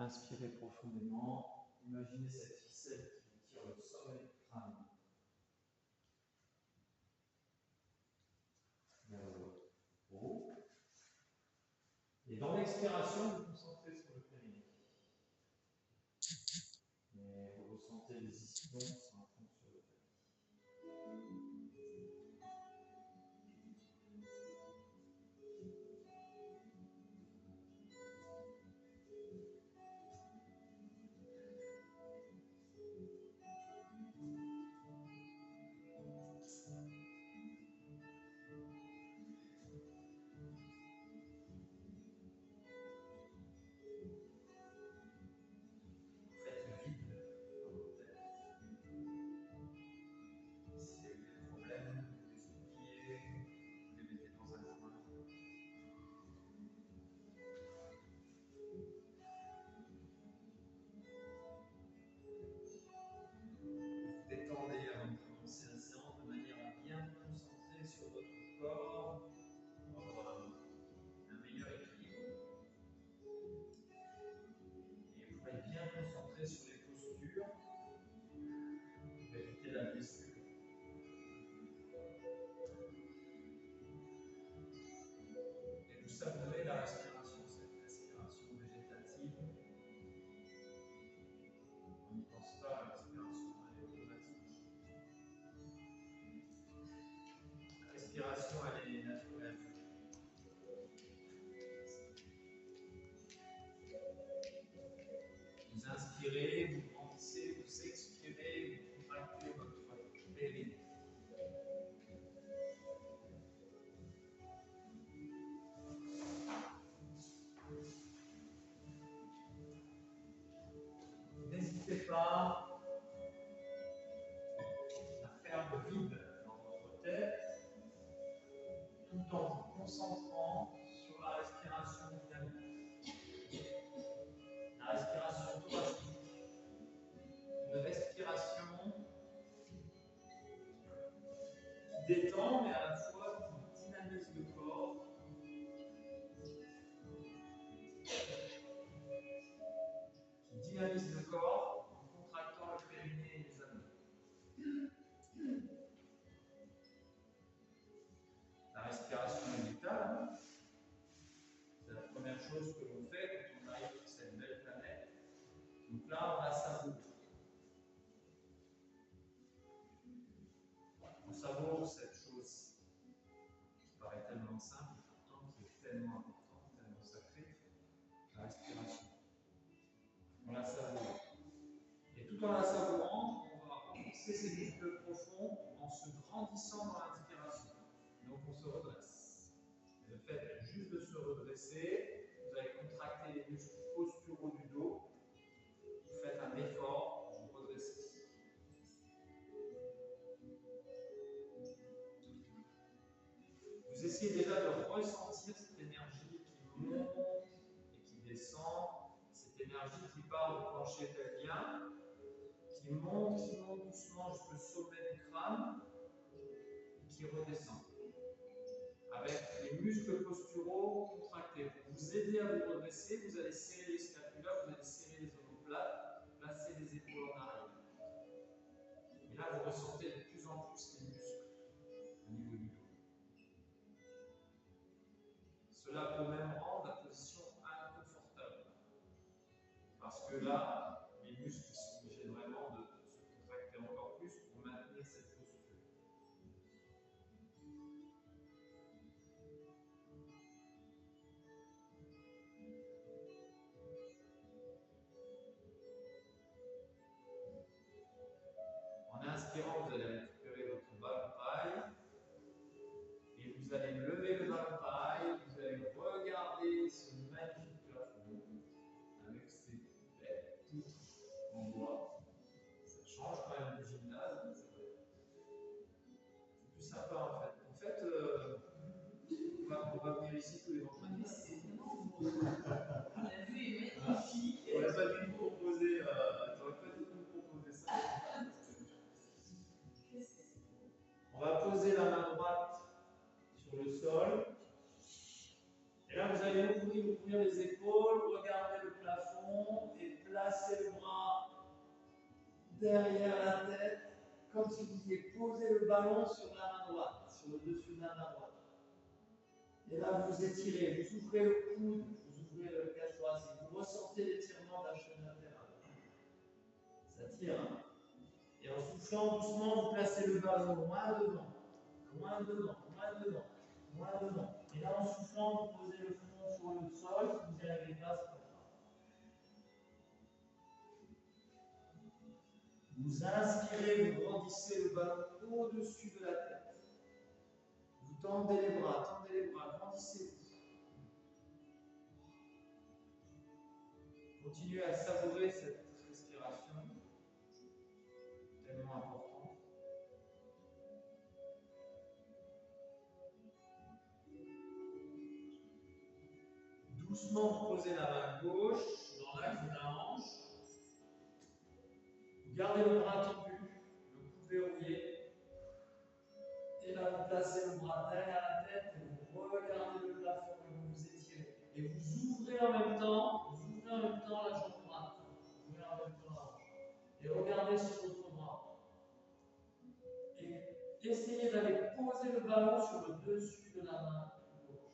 Inspirez profondément. Imaginez cette ficelle qui vous tire le sommet du crâne vers le haut. Et dans l'expiration, vous vous concentrez sur le périnée. Et vous ressentez les ischions sur un fond sur le périnée. Sur les postures, pour éviter la blessure. Et vous savourez la respiration, cette respiration végétative. On n'y pense pas, la respiration elle est automatique. La respiration elle est naturelle. Vous inspirez, vous grandissez, vous expirez, vous contractez votre périnée. N'hésitez pas à faire le vide dans votre tête tout en vous concentrant sur la respiration dynamique. La respiration thoracique. Une respiration qui détend mais à la fois qui dynamise le corps. Qui dynamise le corps en contractant le périnée et les abdos. La respiration est vitale. C'est la première chose que l'on fait quand on arrive sur cette belle planète. Donc là, on la savoure. On savoure cette chose qui paraît tellement simple, pourtant qui est tellement importante, tellement sacrée, la respiration. On la savoure. Et tout en la savourant, on va renforcer ces muscles profonds en se grandissant dans l'inspiration. Donc on se redresse. Et le fait juste de se redresser, vous allez contracter les muscles posturaux du dos. Vous faites un effort, vous redressez. Vous essayez déjà de ressentir cette énergie qui monte et qui descend, cette énergie qui part du plancher pelvien, qui monte doucement jusqu'au sommet du crâne et qui redescend. Avec les muscles posturaux contractés. Pour vous aider à vous redresser, vous allez serrer les scapulaires, vous allez serrer les omoplates, placer les épaules en arrière. Et là, vous ressentez de plus en plus les muscles au niveau du dos. Cela peut même rendre la position inconfortable. Parce que là, les muscles sont obligés vraiment de se contracter encore plus pour maintenir cette posture. En inspirant, vous allez récupérer votre ballon de paille. Et vous allez lever le ballon de paille. Vous allez regarder ce magnifique plafond avec ces belles poutres en bois. Ça change quand même du gymnase. C'est plus sympa en fait. En fait, on va venir ici tous les vendredis. On a vu, magnifique. On n'aurait pas dû nous proposer, ça. On va poser la main droite sur le sol. Et là, vous allez ouvrir les épaules, regarder le plafond derrière la tête, comme si vous vouliez poser le ballon sur la main droite, sur le dessus de la main droite. Et là, vous étirez, vous ouvrez le coude, vous ouvrez le cage thoracique, vous ressentez l'étirement de la chaîne latérale. Ça tire. Hein. Et en soufflant doucement, vous placez le ballon loin devant, loin devant, loin devant, loin devant. Et là, en soufflant, vous posez le front sur le sol, si vous n'y arrivez pas, c'est pas grave. Vous inspirez, vous grandissez le ballon au-dessus de la tête. Vous tendez les bras, grandissez-vous. Continuez à savourer cette respiration, tellement importante. Doucement, posez la main gauche dans l'axe de la hanche. Vous gardez le bras tendu, le coude verrouillé. Et là, vous placez le bras derrière la tête et vous regardez le plafond et vous vous étirez. Et vous ouvrez en même temps, la jambe droite. Vous ouvrez en même temps la hanche. Et regardez sur votre bras. Et essayez d'aller poser le ballon sur le dessus de la main gauche.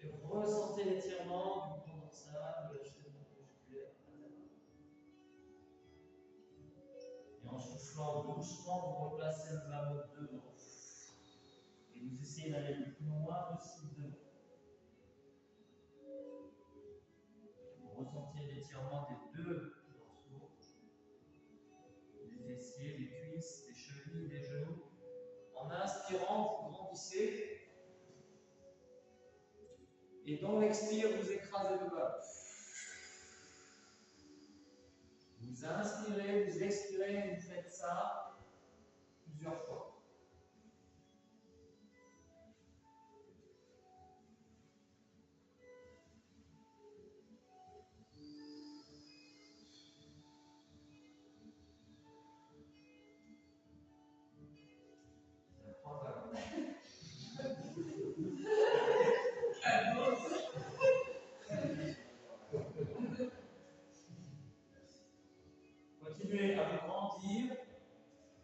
Et ressentez l'étirement du condensat, de la chaîne musculaire latérale. Et en soufflant doucement, vous replacez le ballon devant. Et vous essayez d'aller le plus loin possible devant. Vous ressentez l'étirement des deux dorsaux, des fessiers, des cuisses, des chevilles, des genoux. En inspirant, vous grandissez. Et dans l'expire, vous écrasez le ballon. Vous inspirez, vous expirez, vous faites ça plusieurs fois. Continuez à vous grandir,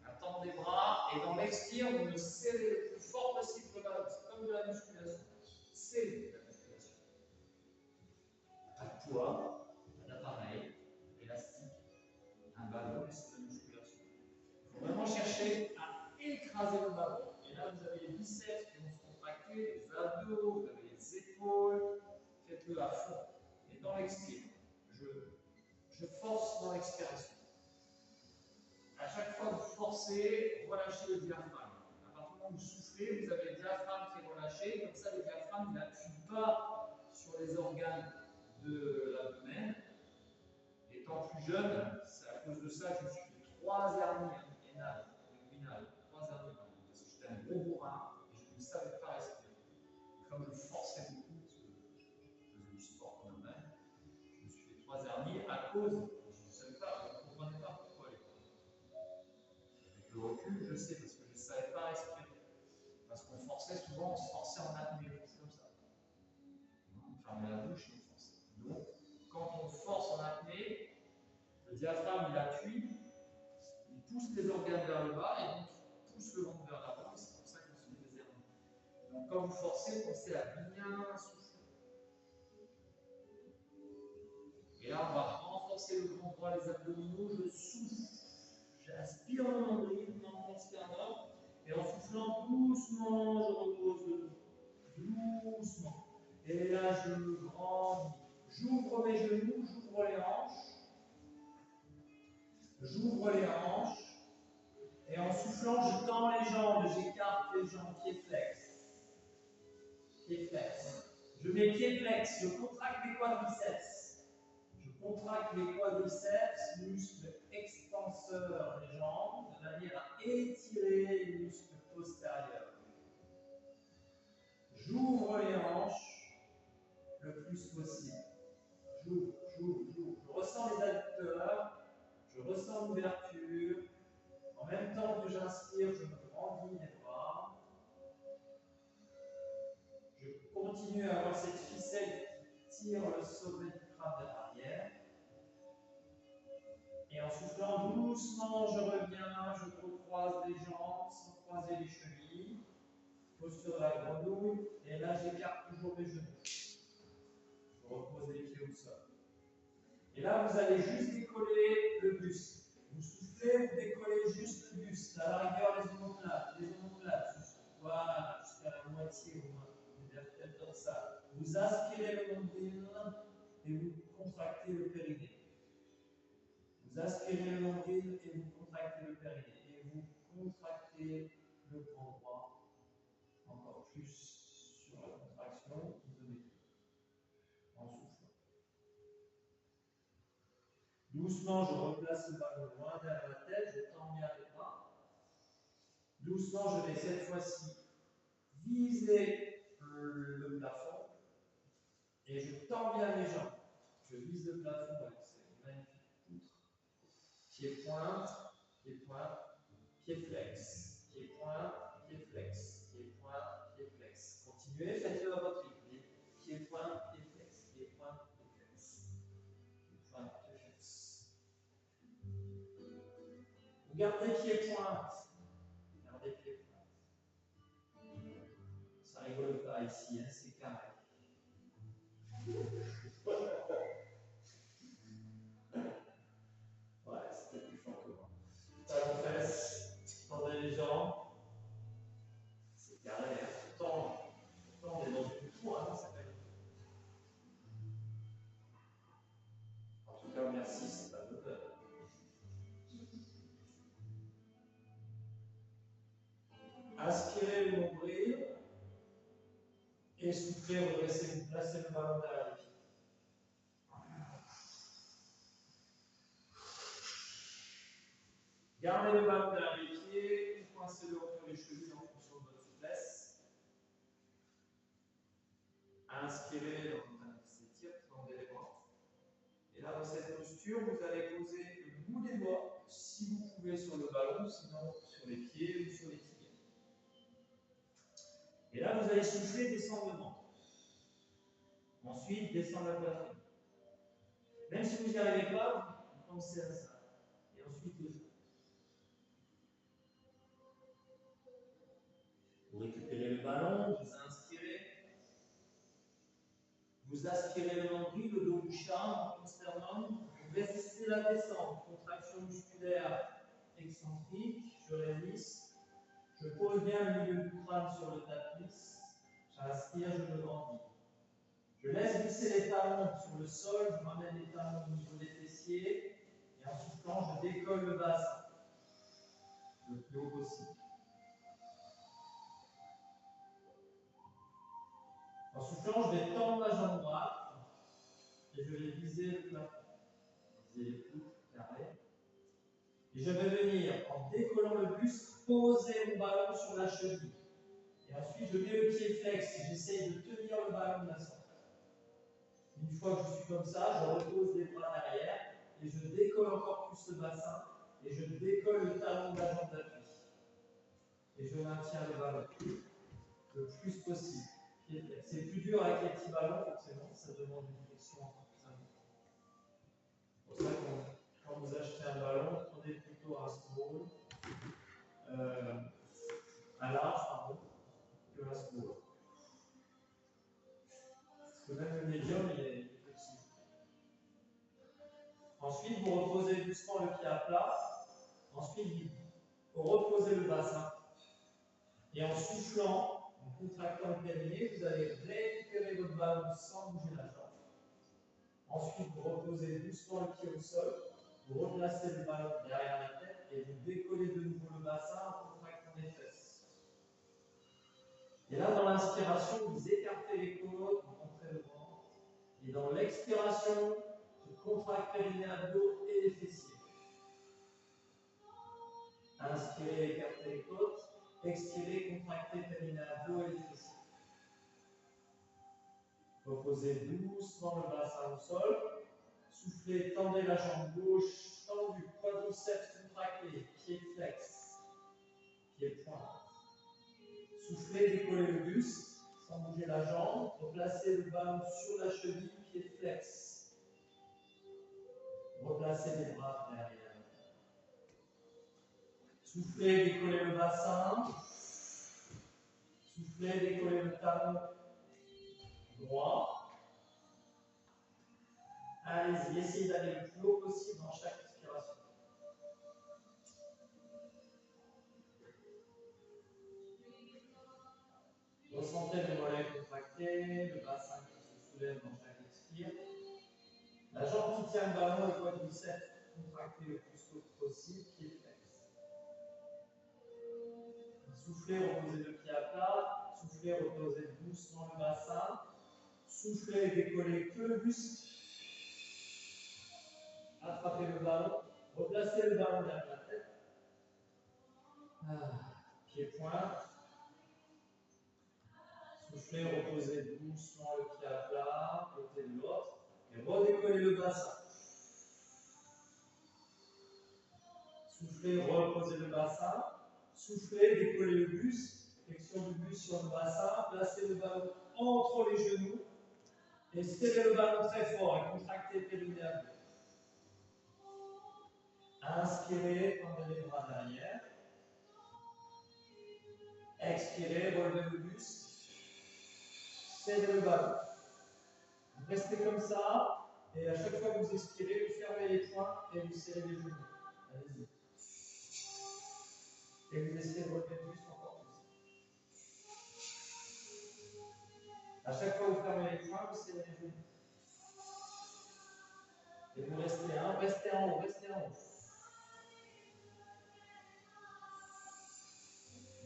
à tendre les bras, et dans l'expire, vous le serrez le plus fort possible le ballon. C'est comme de la musculation. C'est de la musculation. Pas de poids, pas d'appareil, élastique, un ballon, c'est de la musculation. Il faut vraiment chercher à écraser le ballon. Et là, vous avez les biceps qui vont se contracter, les abdos, vous avez les épaules. Faites-le à fond. Et dans l'expire, je force dans l'expiration. À chaque fois que vous forcez, relâchez le diaphragme. À partir du moment où vous soufflez, vous avez le diaphragme qui est relâché. Comme ça, le diaphragme n'appuie pas sur les organes de l'abdomen. Étant plus jeune, c'est à cause de ça que je me suis fait 3 hernies inguinales, 3 hernies, parce que j'étais un gros bourrin et je ne savais pas respirer. Comme je forçais beaucoup, parce que je faisais du sport quand même, je me suis fait 3 hernies à cause, je ne savais pas, je ne comprenais pas pourquoi. Avec le recul, je sais, parce que je ne savais pas respirer. Parce qu'on forçait souvent, on se forçait en apnée, c'est comme ça. On fermait la bouche et on forçait. Donc, quand on force en apnée, le diaphragme il appuie, il pousse les organes vers le bas et donc il pousse le ventre vers l'avant, et c'est pour ça qu'on se met des hernies. Donc, quand vous forcez, pensez à bien souffler. Et là, on va renforcer le grand droit, les abdominaux, je souffle. J'aspire mon nombril, mon sternum, et en soufflant doucement, je repose le dos. Doucement. Et là, je grandis. J'ouvre mes genoux, j'ouvre les hanches. J'ouvre les hanches. Et en soufflant, je tends les jambes, j'écarte les jambes, pieds flex. Pieds flex. Je mets pieds flex, je contracte les quadriceps. Je contracte les quadriceps, muscles extenseurs des jambes, de manière à étirer les muscles postérieurs. J'ouvre les hanches le plus possible. J'ouvre. Je ressens les adducteurs, je ressens l'ouverture. En même temps que j'inspire, je me grandis les bras. Je continue à avoir cette ficelle qui tire le sommet du crâne vers l'arrière. Et en Doucement, je reviens, je recroise les jambes sans croiser les chevilles. Posture de la grenouille. Et là, j'écarte toujours mes genoux. Je repose les pieds au sol. Et là, vous allez juste décoller le buste. Vous soufflez, vous décollez juste le buste. À la rigueur, les omoplates. Voilà, jusqu'à la moitié au moins. Des vertèbres dorsales. Vous aspirez le nombril et vous contractez le périnée. Vous aspirez le nombril et vous contractez le périnée. Et vous contractez le grand droit encore plus sur la contraction de mes pieds. En soufflant. Doucement, je replace le ballon loin derrière la tête, je tends bien les bras. Doucement, je vais cette fois-ci viser le plafond et je tends bien mes jambes. Je vise le plafond avec cette magnifique poutre. Pied-pointe, pied-pointe, pied-flex. Pied-pointe, pied-flex. Pied-pointe, pied-flex. Continuez, faites-le à votre rythme. Pied-pointe, pied-flex. Pied-pointe, pied-flex. Pied-pointe, pied-flex. Vous gardez pied-pointe. Gardez pied-pointe. Ça rigole pas ici, hein, c'est carré. Ouais, c'était plus fort que moi. Talons fesses, tendez les jambes. C'est carré, hein. Pourtant, on est dans une tour, hein, ça s'appelle. En tout cas, merci, c'est pas l'odeur. Aspirez le nombril et soufflez, redressez, vous placez le ballon derrière les pieds. Gardez le ballon derrière les pieds, coincez-le entre les chevilles en fonction de votre souplesse. Inspirez, donc on s'étire, tendez les bras. Et là, dans cette posture, vous allez poser le bout des doigts, si vous pouvez, sur le ballon, sinon sur les pieds ou sur les tibias. Et là, vous allez souffler, descendre le ventre. Ensuite, descendre la poitrine. Même si vous n'y arrivez pas, vous pensez à ça. Et ensuite, le genou. Vous récupérez le ballon, vous inspirez. Vous aspirez le nombril, le dos du chat, le sternum. Vous résistez la descente. Contraction musculaire excentrique. Je résiste. Je pose bien le milieu du crâne sur le tapis. J'inspire, je me grandis. Je laisse glisser les talons sur le sol, je ramène les talons au niveau des fessiers, et en soufflant, je décolle le bassin le plus haut possible. En soufflant, je vais tendre ma jambe droite, et je vais viser le plafond. Viser les poutres carrées. Et je vais venir, en décollant le buste, poser mon ballon sur la cheville. Et ensuite, je mets le pied flex, j'essaye de tenir le ballon de la sorte. Une fois que je suis comme ça, je repose les bras derrière et je décolle encore plus le bassin et je décolle le talon de la jambe d'appui. Et je maintiens le ballon le plus possible. C'est plus dur avec les petits ballons, forcément, ça demande une flexion encore plus importante. C'est pour ça que quand vous achetez un ballon, prenez plutôt un small, un large, pardon, que un small. Parce que même le médium, il est flexible. Ensuite, vous reposez doucement le pied à plat. Ensuite, vous reposez le bassin. Et en soufflant, en contractant le périnée, vous allez récupérer votre ballon sans bouger la jambe. Ensuite, vous reposez doucement le pied au sol. Vous replacez le ballon derrière la tête et vous décollez de nouveau le bassin en contractant les fesses. Et là, dans l'inspiration, vous écartez les côtes, vous rentrez le ventre. Et dans l'expiration, je contracte périnée abdos et les fessiers. Inspirez, écartez les côtes. Expirez, contractez périnée abdos et les fessiers. Reposez doucement le bassin au sol. Soufflez, tendez la jambe gauche, tendue, quadriceps contracté, pied flex, pied pointe. Soufflez, décollez le buste, sans bouger la jambe. Replacez le ballon sur la cheville, pied flex. Replacez les bras derrière. Soufflez, décollez le bassin. Soufflez, décollez le talon droit. Allez-y, essayez d'aller le plus haut possible dans chaque expiration. Ressentez les mollets contractés, le bassin qui se soulève dans chaque expire. La jambe qui tient le ballon et le quadriceps contracté le plus tôt possible, pied flex. Soufflez, reposez le pied à plat. Soufflez, reposez doucement le bassin. Soufflez, décollez que le buste. Attrapez le ballon. Replacez le ballon derrière la tête. Pied pointe. Soufflez, reposez doucement le pied à plat, côté de l'autre. Et redécollez le bassin. Soufflez, reposez le bassin. Soufflez, décollez le buste. Flexion du buste sur le bassin. Placez le ballon entre les genoux. Et serrez le ballon très fort et contractez le périnée. Inspirez, tendez les bras derrière. Expirez, relevez le buste. Serrez le ballon. Restez comme ça. Et à chaque fois que vous expirez, vous fermez les poings et vous serrez les genoux. Allez-y. Et vous essayez de relever le buste encore plus. À chaque fois que vous fermez les poings, vous serrez les genoux. Et vous restez en haut, restez en haut.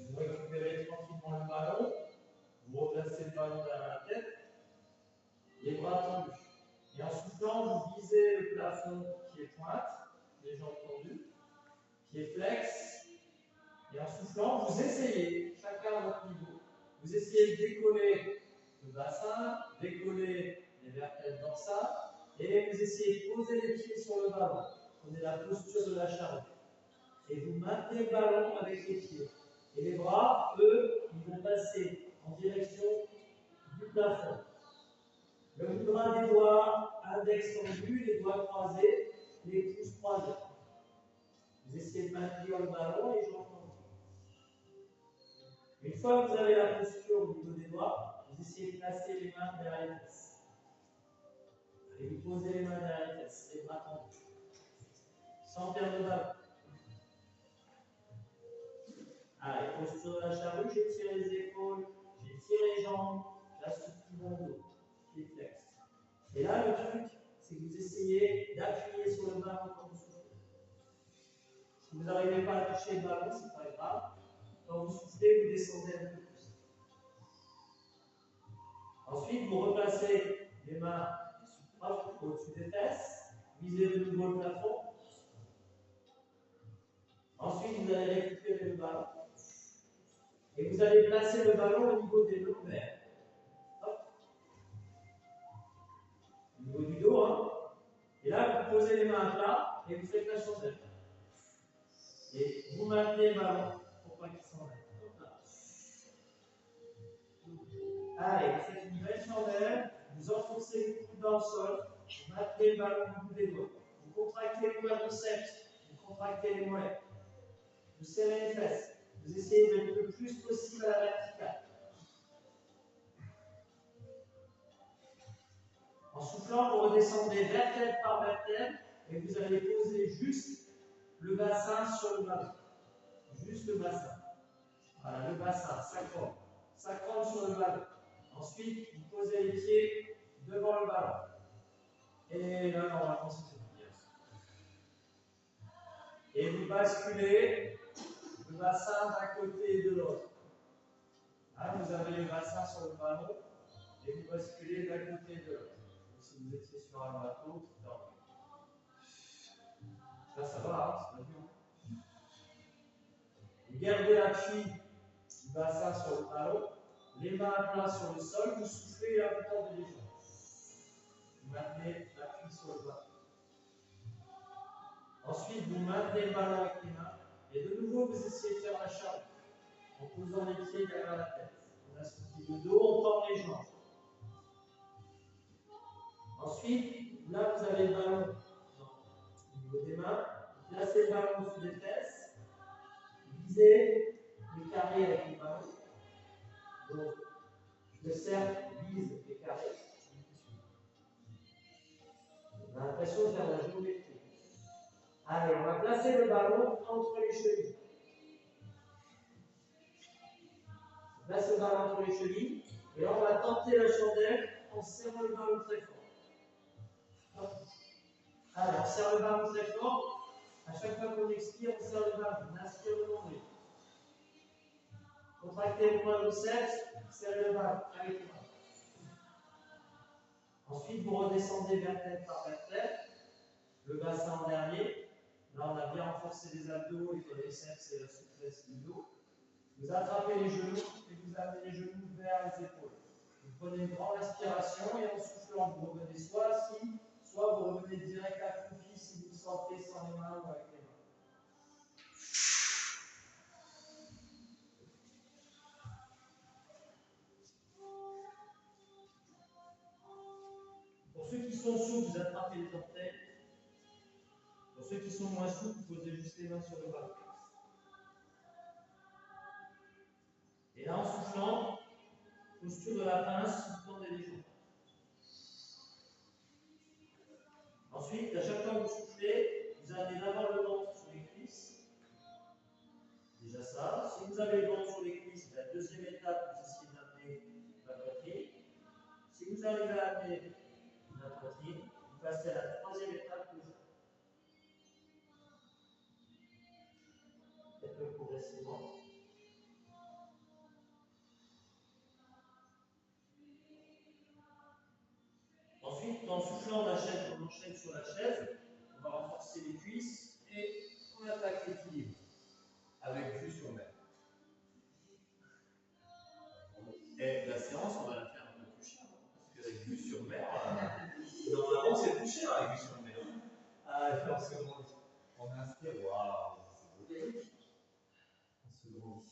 Vous récupérez tranquillement le ballon. Vous replacez le ballon derrière la tête. Les bras tendus. Et en soufflant, vous visez le plafond pied pointe, les jambes tendues, pied flex. Et en soufflant, vous essayez, chacun à votre niveau, vous essayez de décoller le bassin, décoller les vertèbres dorsales, et vous essayez de poser les pieds sur le ballon. Prenez la posture de la charrue. Et vous maintenez le ballon avec les pieds. Et les bras, eux, ils vont passer en direction du plafond. Le bout des doigts, index tendu, les doigts croisés, les pouces croisés. Vous essayez de maintenir le ballon et les jambes tendues. Une fois que vous avez la posture au niveau des doigts, vous essayez de placer les mains derrière les fesses. Et vous posez les mains derrière les fesses, les bras tendus. Sans perdre le ballon. Allez, posture de la charrue, j'étire les épaules, j'étire les jambes, j'assouplis mon dos, pied flex. Et là, le truc, c'est que vous essayez d'appuyer sur le ballon quand vous soufflez. Si vous n'arrivez pas à toucher le ballon, ce n'est pas grave. Quand vous soufflez, vous descendez un peu plus. Ensuite, vous replacez les mains au-dessus des fesses, visez de nouveau le plafond. Ensuite, vous allez récupérer le ballon. Et vous allez placer le ballon au niveau des lombaires. Au niveau du dos, hein. Et là, vous posez les mains à plat et vous faites la chandelle. Et vous maintenez le ballon pour pas qu'il s'en aille. Allez, vous faites une belle chandelle, vous enfoncez le coude dans le sol, vous maintenez le ballon au bout des doigts. Vous contractez le quadriceps, vous contractez les mollets. Vous serrez les fesses. Vous essayez d'être le plus possible à la verticale. En soufflant, vous redescendez vertèbre par vertèbre et vous allez poser juste le bassin sur le ballon. Juste le bassin. Voilà, le bassin, ça crame sur le ballon. Ensuite, vous posez les pieds devant le ballon. Et là, normalement, c'est bien. Et vous basculez le bassin d'un côté et de l'autre. Hein, vous avez le bassin sur le ballon et vous basculez d'un côté et de l'autre. Si vous étiez sur un bateau, là, ça va, hein, c'est pas dur. Vous gardez l'appui du bassin sur le ballon, les mains à plat sur le sol, vous soufflez à vous tendez les jambes. Vous maintenez l'appui sur le ballon. Ensuite, vous maintenez le ballon avec les mains. Et de nouveau, vous essayez de faire la charge en posant les pieds derrière la tête. On assouplit le dos, on tend les jambes. Ensuite, là, vous avez le ballon au niveau des mains. Vous placez le ballon au-dessus des fesses. viser les carrés avec les ballons. Donc, le cercle vise les carrés. On a l'impression de faire de la géométrie. Allez, on va placer le ballon entre les chevilles. On place le ballon entre les chevilles. Et là, on va tenter la chandelle en serrant le ballon très fort. Allez, on serre le ballon très fort. À chaque fois qu'on expire, on serre le ballon. On inspire le nombril. Contractez le quadriceps, serrez le ballon avec les bras. Ensuite, vous redescendez vertèbre par vertèbre, le bassin en dernier. Là, on a bien renforcé les abdos, les quadriceps et la souplesse du dos. Vous attrapez les genoux et vous amenez les genoux vers les épaules. Vous prenez une grande inspiration et en soufflant, vous revenez soit assis, soit vous revenez direct accroupi si vous le sentez sans les mains ou avec les mains. Pour ceux qui sont souples, vous attrapez les orteils. Pour ceux qui sont moins souples, vous posez juste les mains sur le bas. Et là, en soufflant, posture de la pince, vous tendez les jambes. Ensuite, à chaque fois que vous soufflez, vous amenez d'abord le ventre sur les cuisses. Déjà ça. Si vous avez le ventre sur les cuisses, la deuxième étape, vous essayez d'amener la poitrine. Si vous arrivez à amener la poitrine, vous passez à la troisième étape, le genou. Faites-le progressivement. Ensuite, en soufflant, on enchaîne sur la chaise. On va renforcer les cuisses et on attaque l'équilibre. Avec vue sur mer. Et la séance, on va la faire un peu plus chère. Parce qu'avec vue sur mer, normalement c'est plus cher avec vue sur mer. Ah, parce qu'on inspire, waouh, c'est beau. On se grandit.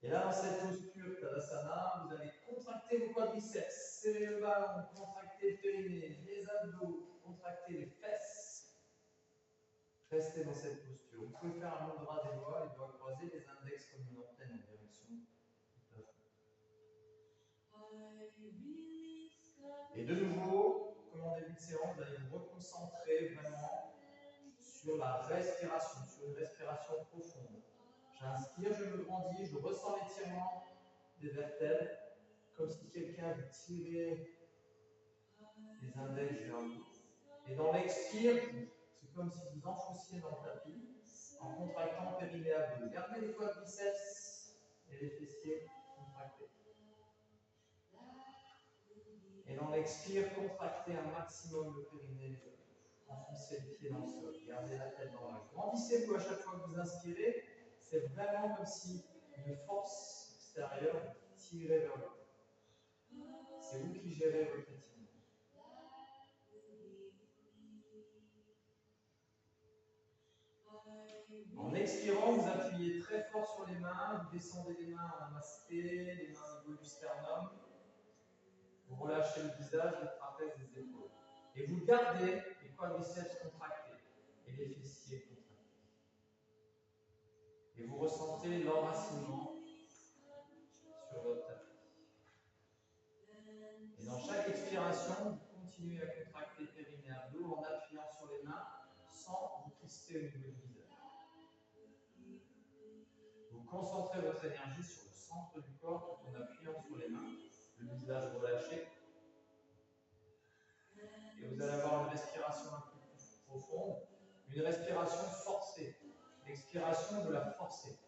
Et là, dans cette posture Tadasana, vous allez contracter vos quadriceps, serrer le ballon, contracter le périnée, les abdos, contracter les fesses. Restez dans cette posture. Vous pouvez faire un mudra des doigts, les doigts croisés, les index comme une antenne en direction du plafond. Et de nouveau, comme en début de séance, vous allez vous reconcentrer vraiment sur la respiration, sur une respiration profonde. J'inspire, je me grandis, je ressens l'étirement des vertèbres, comme si quelqu'un vous tirait les index vers le haut. Et dans l'expire, c'est comme si vous enfonciez dans le tapis, en contractant le périnée abdos. Gardez les quadriceps et les fessiers contractés. Et dans l'expire, contractez un maximum le périnée et les abdos. Enfoncez les pieds dans le sol, gardez la tête dans l'air. Grandissez-vous à chaque fois que vous inspirez. C'est vraiment comme si une force extérieure tirait vers le haut. C'est vous qui gérez votre étirement. En expirant, vous appuyez très fort sur les mains, vous descendez les mains en namasté, les mains au niveau du sternum. Vous relâchez le visage, le trapèze des épaules. Et vous gardez les quadriceps contractés et les fessiers contractés. Et vous ressentez l'enracinement sur votre tapis. Et dans chaque expiration, vous continuez à contracter le périnée abdos en appuyant sur les mains sans vous crisper au niveau du visage. Vous concentrez votre énergie sur le centre du corps tout en appuyant sur les mains, le visage relâché. Et vous allez avoir une respiration un peu plus profonde, une respiration forcée, l'expiration de la forcer.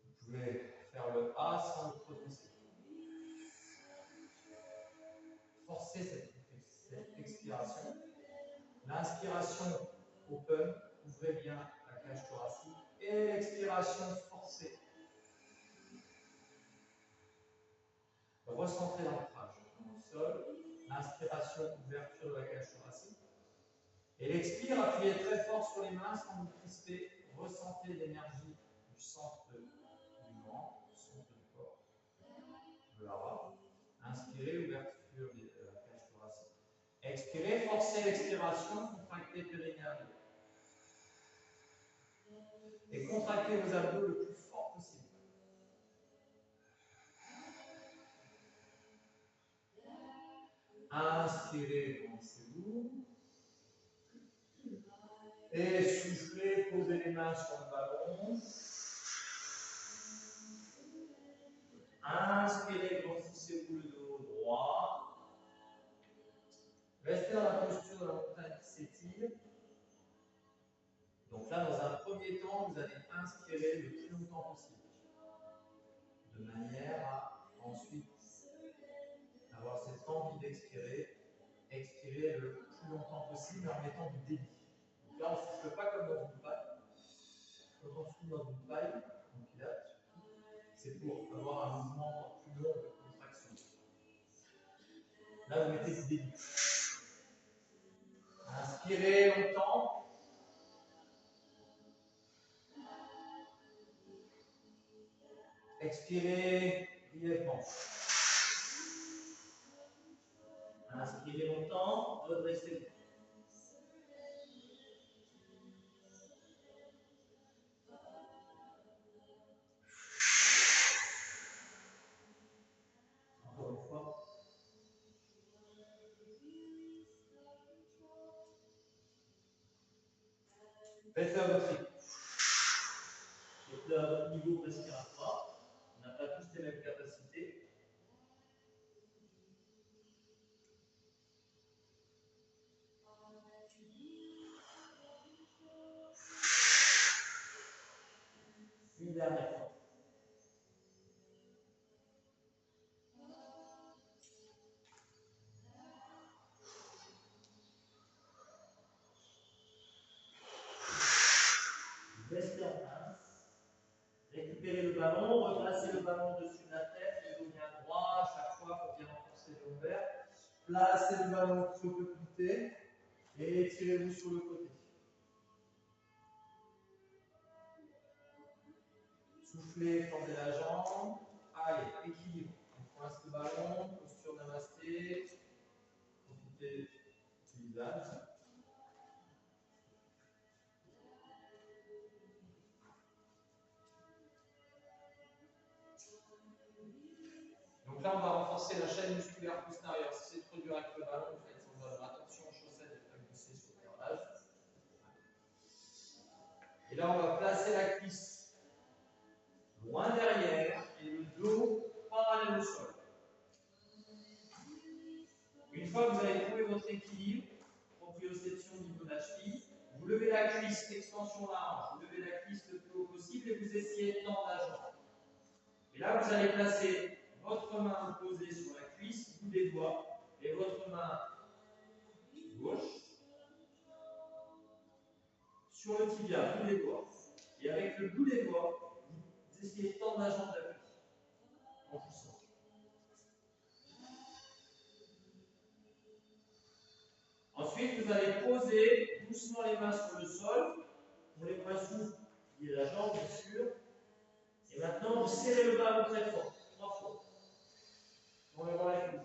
Vous pouvez faire le A sans le prononcer. Forcez cette expiration. L'inspiration open, ouvrez bien la cage thoracique. Et l'expiration forcée. Recentrez l'ancrage dans le sol. L'inspiration, ouverture de la cage thoracique. Et l'expire, appuyez très fort sur les mains sans vous crisper. Ressentez l'énergie du centre du ventre, du centre du corps. Voilà. Inspirez, ouverture de la cage thoracique. Expirez, forcez l'expiration. contractez périnéal. Et contractez vos abdos le plus fort possible. Inspirez, lancez-vous. Et soufflez, posez les mains sur le ballon. Inspirez, grossissez-vous le dos droit. Restez dans la posture de la montagne qui s'étire. Donc là, dans un premier temps, vous allez inspirer le plus longtemps possible. De manière à ensuite avoir cette envie d'expirer. Expirer le plus longtemps possible en mettant du débit. Donc là, on ne souffle pas comme dans une paille. Quand on souffle dans une paille, en pilates, c'est pour avoir un mouvement plus long de contraction. Là, vous mettez du débit. Inspirez longtemps. Expirez brièvement. Inspirez longtemps, redressez-vous. Encore une fois. Faites-le à votre rythme. Faites-le à votre niveau respiratoire. On n'a pas tous les mêmes capacités. Une dernière fois. Restez en place. Récupérez le ballon, replacez le ballon au-dessus de la tête, le dos bien droit, à chaque fois pour bien renforcer le lombaire. Placez le ballon sur le côté et étirez-vous sur le côté. Soufflez, tendez la jambe. Allez, équilibre. On coince le ballon, posture namasté. Profitez du visage. Donc là, on va renforcer la chaîne musculaire postérieure. Si c'est trop dur avec le ballon, faites attention aux chaussettes et pas glisser sur le carrelage. Et là, on va placer la cuisse loin derrière et le dos parallèle au sol. Une fois que vous avez trouvé votre équilibre, proprioception au niveau de la cheville, vous levez la cuisse, extension large, vous levez la cuisse le plus haut possible et vous essayez de tendre la jambe. Et là, vous allez placer votre main posée sur la cuisse, bout des doigts, et votre main gauche sur le tibia, bout des doigts. Et avec le bout des doigts, vous essayez de tendre la jambe d'appui en poussant. Ensuite, vous allez poser doucement les mains sur le sol. Pour les poings souffles, liez la jambe, bien sûr. Et maintenant, vous serrez le ballon très fort. 3 fois. On va voir la cuisse.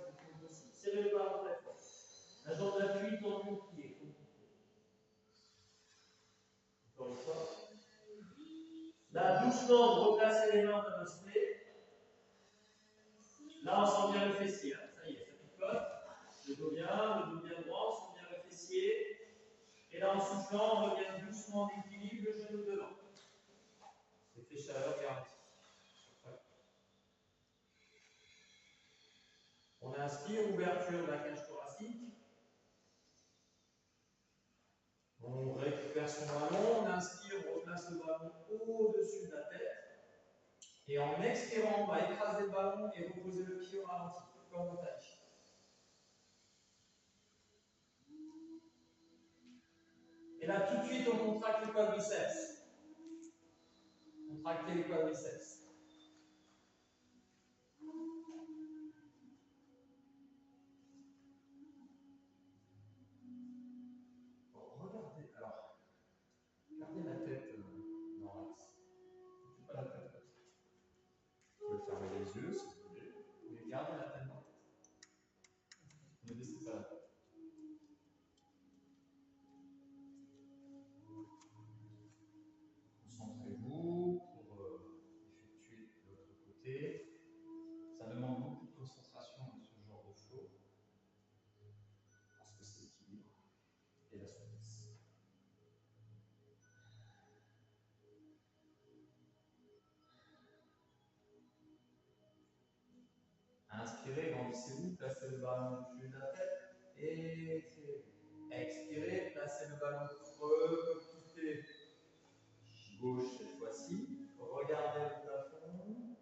Serrez le ballon très fort. La jambe d'appui tendue au pied. Encore une fois. Là, doucement, vous replacez les mains dans le spray. Là, on sent bien le fessier. Hein. Ça y est, ça picote. Le dos bien droit, on sent bien le fessier. Et là, en soufflant, on revient doucement en équilibre, le genou devant. Effet chaleur garanti. On inspire, ouverture de la cage thoracique. On récupère son ballon, on inspire, on replace le ballon au-dessus de la tête. Et en expirant, on va écraser le ballon et reposer le pied au ralenti, comme au tai chi. Et là, tout de suite, on contracte les quadriceps. Contractez les quadriceps. Regardez, alors, gardez la tête dans l'axe. Pas la tête. Vous pouvez fermer les yeux si vous voulez. Mais gardez la tête dans l'axe. Ne laissez pas la tête. Inspirez, grandissez-vous, placez le ballon au-dessus de la tête. Étirez. Expirez, placez le ballon creux, quittez. Gauche cette fois-ci. Regardez le plafond.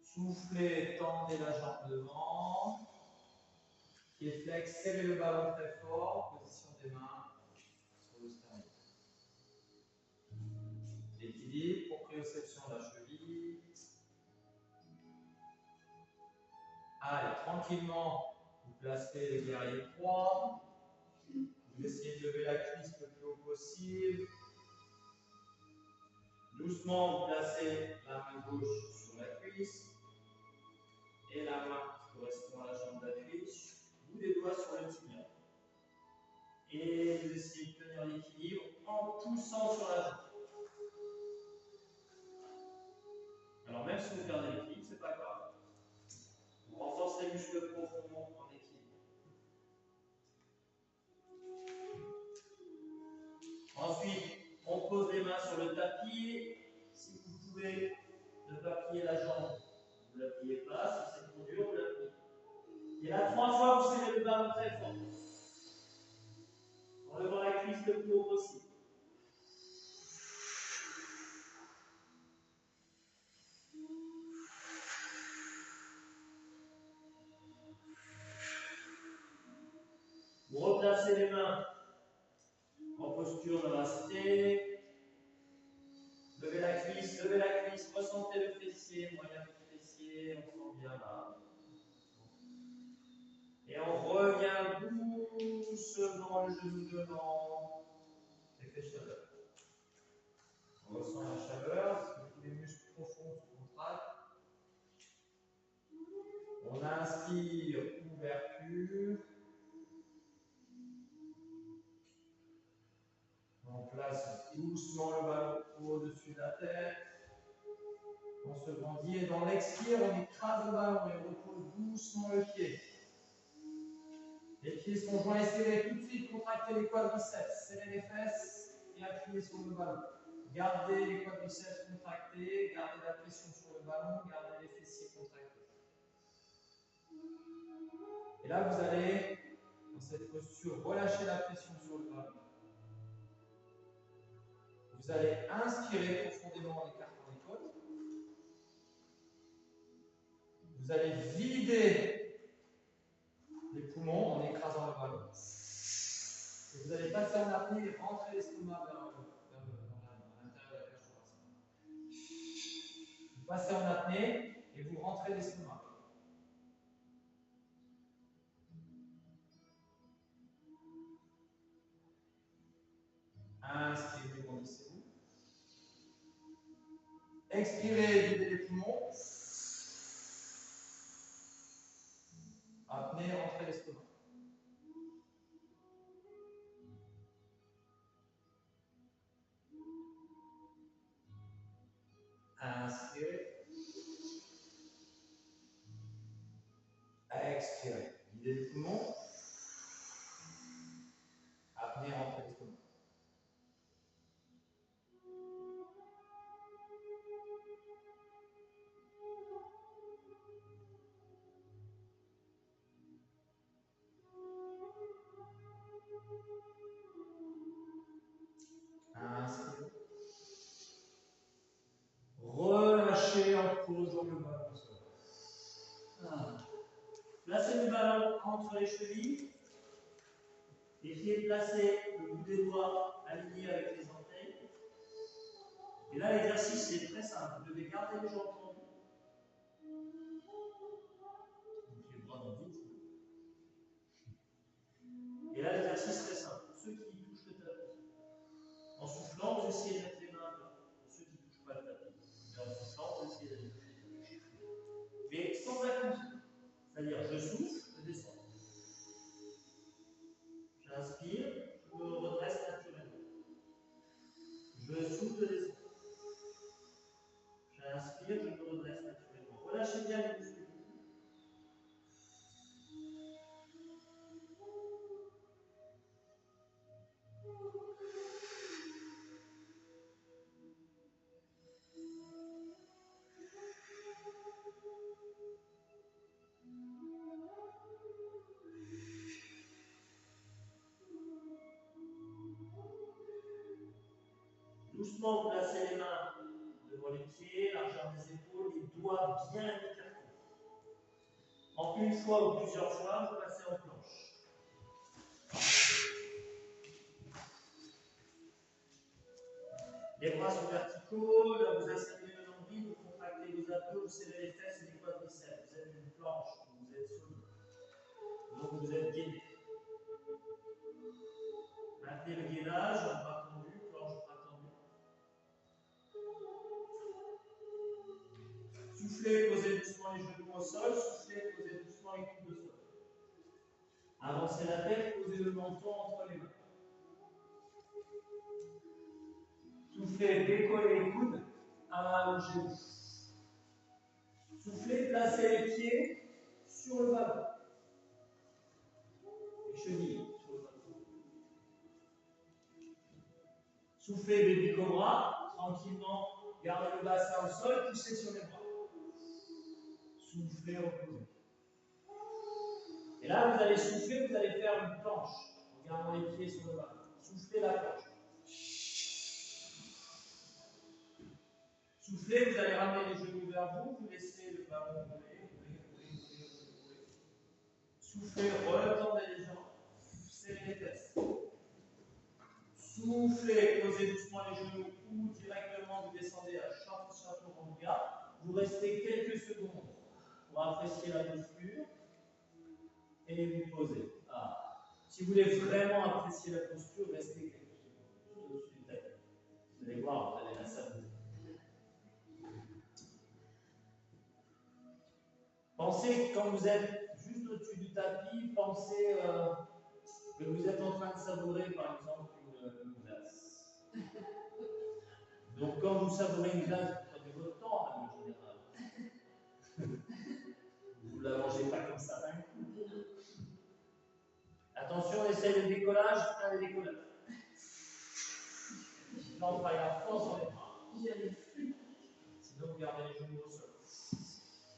Soufflez, tendez la jambe devant. Pied flex, serrez le ballon très fort. Position des mains sur le sternum. L'équilibre, proprioception de la cheville. Allez, tranquillement, vous placez les guerriers 3. Vous essayez de lever la cuisse le plus haut possible. Doucement, vous placez la main gauche sur la cuisse et la main qui correspond à la jambe d'appui, bout des doigts sur le tibia. Et vous essayez de tenir l'équilibre en poussant sur la jambe. Alors même si vous perdez l'équilibre, ce n'est pas grave. On renforce les muscles profonds en équilibre. Ensuite, on pose les mains sur le tapis. Si vous pouvez ne pas plier la jambe, vous ne la pliez pas. Si c'est trop dur, vous la pliez. Et là, 3 fois, vous serrez le ballon très fort. En levant la cuisse le plus haut possible. Vous replacez les mains en posture de rester. Levez la cuisse, ressentez le fessier, moyen du fessier, on sent bien là. Et on revient doucement le genou devant. Effet chaleur. On ressent la chaleur, tous les muscles profonds se contractent. On inspire, ouverture. On place doucement le ballon au-dessus de la tête. On se grandit et dans l'expire, on écrase le ballon et on repose doucement le pied. Les pieds sont joints et serrés. Tout de suite, contractez les quadriceps, serrez les fesses et appuyez sur le ballon. Gardez les quadriceps contractés, gardez la pression sur le ballon, gardez les fessiers contractés. Et là, vous allez, dans cette posture, relâcher la pression sur le ballon. Vous allez inspirer profondément en écartant les côtes. Vous allez vider les poumons en écrasant le ballon. Et vous allez passer en apnée et rentrer l'estomac vers l'intérieur de la cage thoracique. Vous passez en apnée et vous rentrez l'estomac. Inspirez, grandissez-vous. Expirez, videz les poumons. Apnée, rentrez l'estomac. Inspirez. Expirez. Videz les poumons. Apnée, rentrez l'estomac. Inspirez. Relâchez en posant le ballon au sol. Placez le ballon entre les chevilles. Essayez de placer le bout des doigts aligné avec les orteils. Et là, l'exercice est très simple. Vous devez garder les jambes tendues. Donc les bras dans le vide. Et là, l'exercice est très simple. Pour ceux qui touchent le tapis, en soufflant, vous essayez de mettre les mains à plat. Pour ceux qui ne touchent pas le tapis. Et en soufflant, vous essayez d'aller toucher le tapis. Mais sans accoucher. C'est-à-dire, je souffle, je descends. J'inspire, je me redresse naturellement. Je souffle, je descends. J'inspire, je me redresse naturellement. Relâchez bien les muscles. Doucement, vous placez les mains devant les pieds, largeur des épaules, les doigts bien écartés. En une fois ou plusieurs fois, vous passez en planche. Les bras sont verticaux, là vous asseyez le nombril, vous contractez vos abdos, vous serrez les fesses et les quadriceps. Vous êtes une planche, vous êtes solide. Donc vous êtes gainé. Maintenez le gainage, bras tendu, planche, bras tendu. Soufflez, posez doucement les genoux au sol, soufflez, posez doucement les coudes au sol. Avancez la tête, posez le menton entre les mains. Soufflez, décollez les coudes, allongez. Soufflez, placez les pieds sur le ballon. Les chevilles sur le ballon. Soufflez, baby cobra, tranquillement, gardez le bassin au sol, poussez sur les bras. Soufflez, reposez. Et là, vous allez souffler, vous allez faire une planche en gardant les pieds sur le ballon. Soufflez la planche. Soufflez, vous allez ramener les genoux vers vous, vous laissez le ballon rouler. Soufflez, retendez les jambes, serrez les fesses. Soufflez, posez doucement les genoux ou directement vous descendez à chaturanga. Vous restez quelques secondes pour apprécier la posture et vous posez. Si vous voulez vraiment apprécier la posture, restez quelques secondes juste au-dessus du tapis. Vous allez voir, vous allez la savourer. Pensez que quand vous êtes juste au-dessus du tapis, pensez que vous êtes en train de savourer par exemple une glace. Donc quand vous savourez une glace, vous prenez votre temps en général. Vous ne la mangez pas comme ça d'un coup. Attention, on essaye le décollage, un des décollages. Là, on travaille la force dans les bras. Sinon, vous gardez les genoux au sol.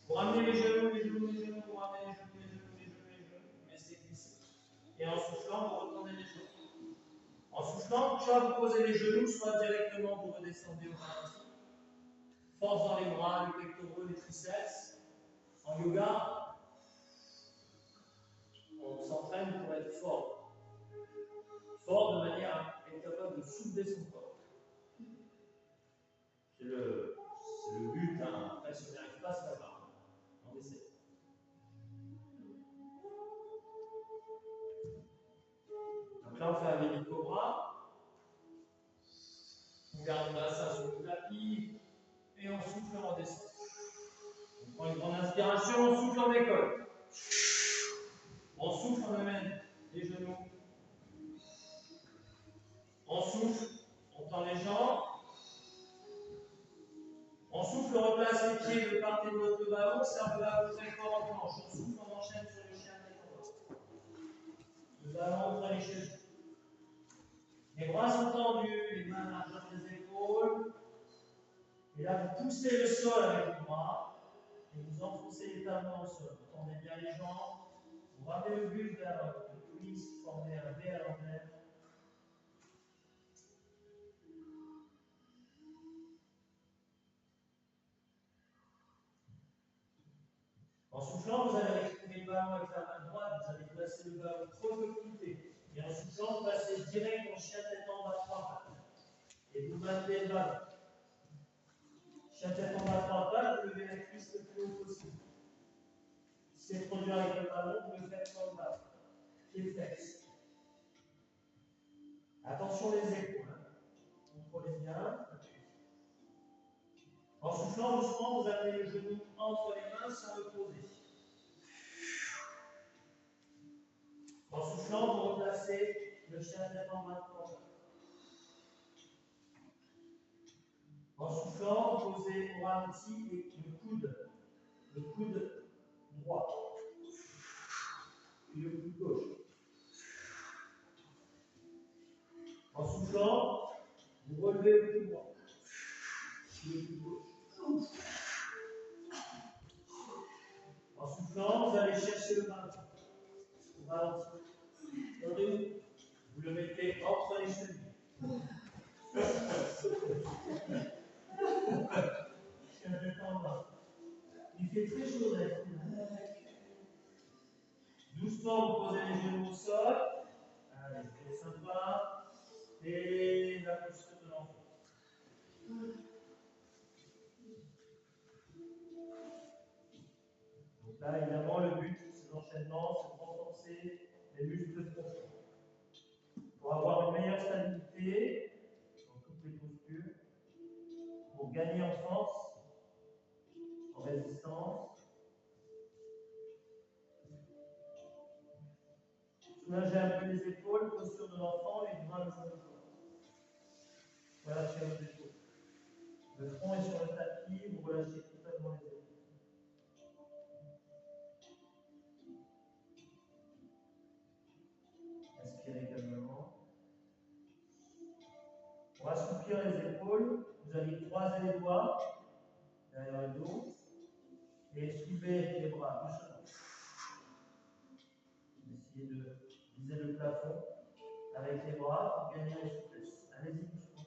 Vous ramenez les genoux, vous ramenez les genoux, les genoux. Laissez glisser. Et en soufflant, vous retendez les genoux. En soufflant, soit vous posez les genoux, soit directement vous redescendez au ralenti. Force dans les bras, les pectoraux, les triceps. En yoga, on s'entraîne pour être fort. Fort de manière à être capable de soulever son corps. C'est le but, hein. Après, si on n'y arrive pas, c'est pas grave. On essaie. Donc là, on fait un baby cobra. On garde le bassin sur le tapis et on souffle en descend. On prend une grande inspiration, on souffle en décolle. On souffle, on amène les genoux. On souffle, on tend les jambes. On souffle, on replace les pieds de part et d'autre le ballon, serve là au très fort en planche. On souffle, on enchaîne sur le chien de le ballon entre les chevilles. Les bras sont tendus, les mains à largeur des épaules. Et là, vous poussez le sol avec les bras et vous enfoncez les talons au sol. Vous tendez bien les jambes. Vous ramenez le buste vers le twist, formez un V à l'envers. En soufflant, vous allez récupérer le ballon avec la main droite, vous allez placer le ballon trop de côté. Et en soufflant, vous passez direct en chien tête en bas 3 pattes. Et vous maintenez le ballon. Chien tête en bas 3 pattes, vous levez la cuisse le plus haut possible. Si c'est trop dur avec le ballon, vous le faites sur le bas. Pied flex. Attention les épaules. Contrôlez bien. En soufflant doucement, vous amenez le genou entre les mains sans le poser. En soufflant, vous replacez le chien tête en bas de planche. En soufflant, posez au ralenti le coude droit, puis le coude gauche. En soufflant, vous relevez le coude droit, puis le coude gauche. En soufflant, vous allez chercher le ballon. Au ralenti. Vous le mettez entre les chevilles. fait très chaud là. Doucement, vous posez les genoux au sol. Allez, c'est sympa. Et la posture de l'enfant. Donc là, évidemment, le but de ces enchaînements, c'est de renforcer les muscles profonds. Pour avoir une meilleure stabilité dans toutes les postures, pour gagner en force, en résistance. Soulagez un peu les épaules, posture de l'enfant, les bras le fond du corps. Relâchez vos épaules. Le front est sur le tapis, vous relâchez totalement les épaules. Inspirez calmement. Pour assouplir les épaules, vous allez croiser les doigts derrière le dos et soulever les bras doucement. Essayez de viser le plafond avec les bras pour gagner en souplesse. Allez-y doucement.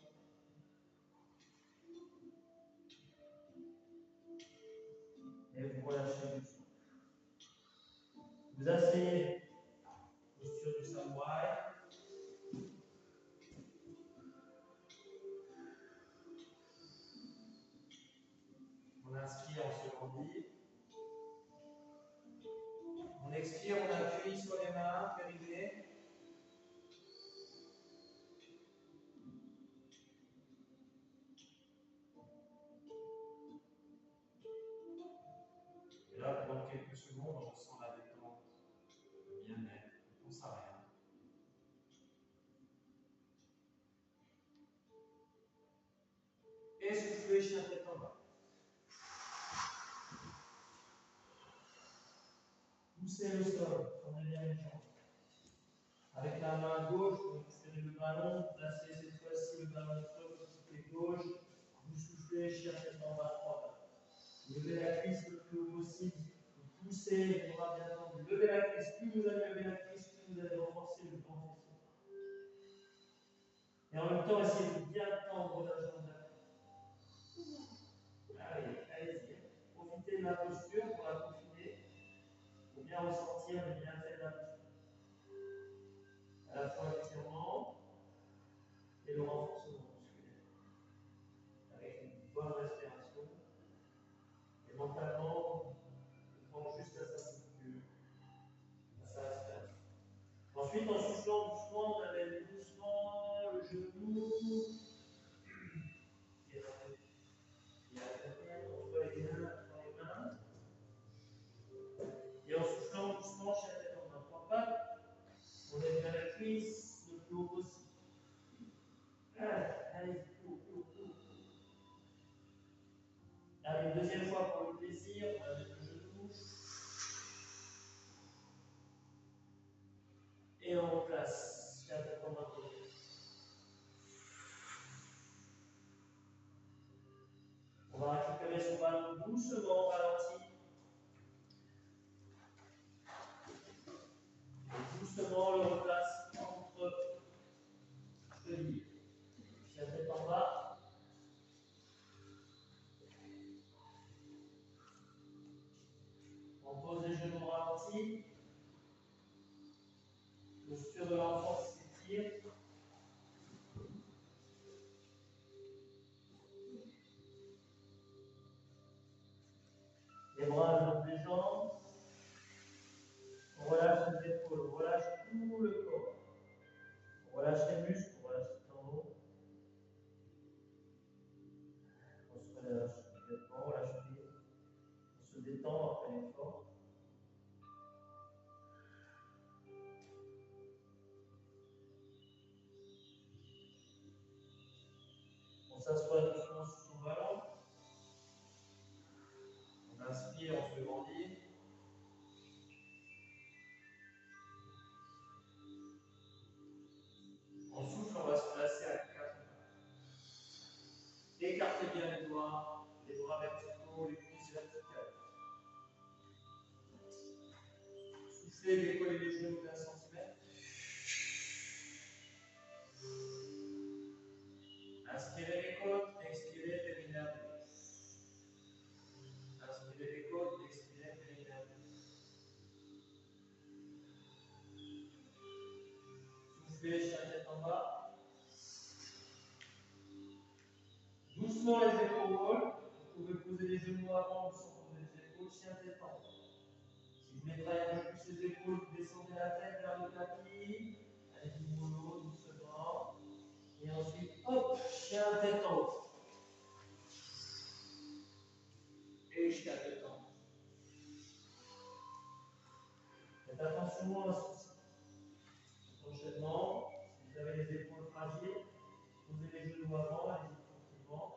Et vous relâchez doucement. Vous asseyez, posture du samouraï. On inspire, on se grandit. On expire, on appuie sur les mains, périnée. Et là, pendant quelques secondes, on ressent la détente, le bien-être, on ne pense à rien. Et soufflez, chien tête en bas. Poussez le sol, tournez bien les jambes. Avec la main gauche, vous serrez le ballon, placez cette fois-ci le ballon sur le pied gauche, vous soufflez, chien tête en bas, 3 pas. Levez la cuisse le plus haut possible, vous poussez les bras bien tendus. Levez la cuisse, plus vous allez lever la cuisse, plus vous allez renforcer le grand fessier. Et en même temps, essayez de bien tendre la jambe d'après. Allez-y. Profitez de la posture pour la confiner, pour bien ressentir les bienfaits de la posture. À la fois l'étirement et le renforcement musculaire. Avec une bonne respiration. Et mentalement, on pense juste à sa posture, à sa respiration. Ensuite, en soufflant doucement, on amène doucement le genou qui est entre les mains. Et en soufflant doucement, chien tête en bas, 3 pattes. On est bien la cuisse le plus haut possible. Allez, plus haut. Allez, deuxième fois pour le plaisir, on va mettre le genou. Et on place. Chien tête en bas. On va récupérer son ballon doucement, ralenti. Et doucement, le replace entre chevilles. Chien tête en bas. On pose les genoux ralentis. Posture de l'enfant qui s'étire. Les bras le long des jambes. On relâche les épaules, on relâche tout le corps. On relâche les muscles, on relâche les tendons. On se relâche complètement, on lâche prise. On se détend après l'effort. On s'assoit doucement sur son ballon. On inspire, on se grandit. On souffle, on va se placer à 4 mains. Écartez bien les bras verticaux, les cuisses verticales. Soufflez, décollez les genoux d'1 centimètre. Inspirez les côtes, expirez, périnée. Inspirez les côtes, Soufflez, chien tête en bas. Doucement les épaules. Vous pouvez poser les genoux avant sans poser les épaules. Chien tête en bas. Si vous voulez travailler un peu plus les épaules, vous descendez la tête vers le tapis. Allez-y mollo, doucement. Et ensuite, hop, chien tête en haut. Et chien tête en haut. Faites attention à cet enchaînement. Si vous avez les épaules fragiles, posez les genoux avant, allez-y tranquillement.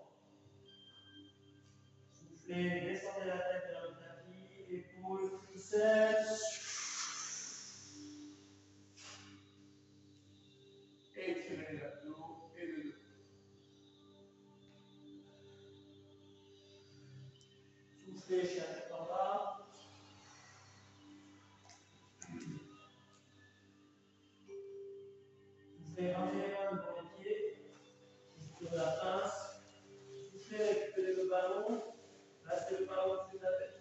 Soufflez, descendez la tête vers le tapis, épaules, triceps. Étirez l'abdos et le dos. Soufflez, chien tête en bas. Soufflez, ramenez les mains devant les pieds. Soufflez la pince. Soufflez, récupérez le ballon. Placez le ballon au-dessus de la tête.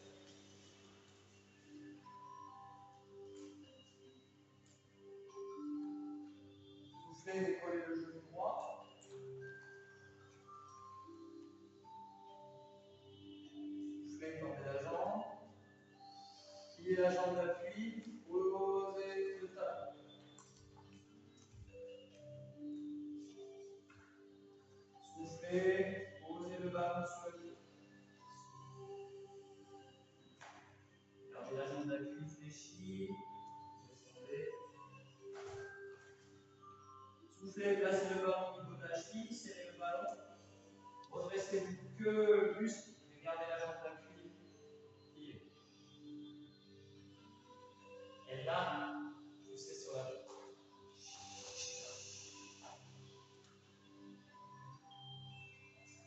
Soufflez, décollez le genou droit. Soufflez, tendez la jambe. Pliez la jambe d'appui. Posez le talon. Soufflez, posez le ballon sur le pied. Gardez la jambe d'appui fléchie. Descendez. Soufflez, placez le ballon au niveau de la cheville, serrez le ballon. Redressez-vous que le buste et gardez la jambe d'appui pliée. Et là, poussez sur la jambe.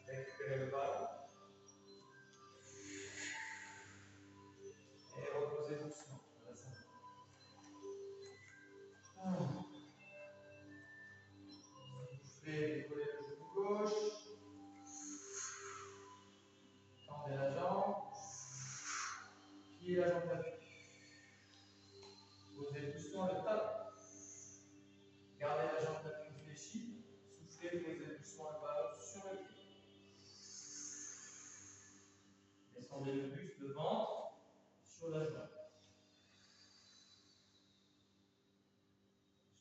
Récupérez le ballon. Et reposez doucement. Soufflez, décollez le genou gauche. Tendez la jambe. Pliez la jambe d'appui. Posez doucement le talon. Gardez la jambe d'appui fléchie. Soufflez, posez doucement le ballon sur le pied. Descendez le buste, le ventre sur la jambe.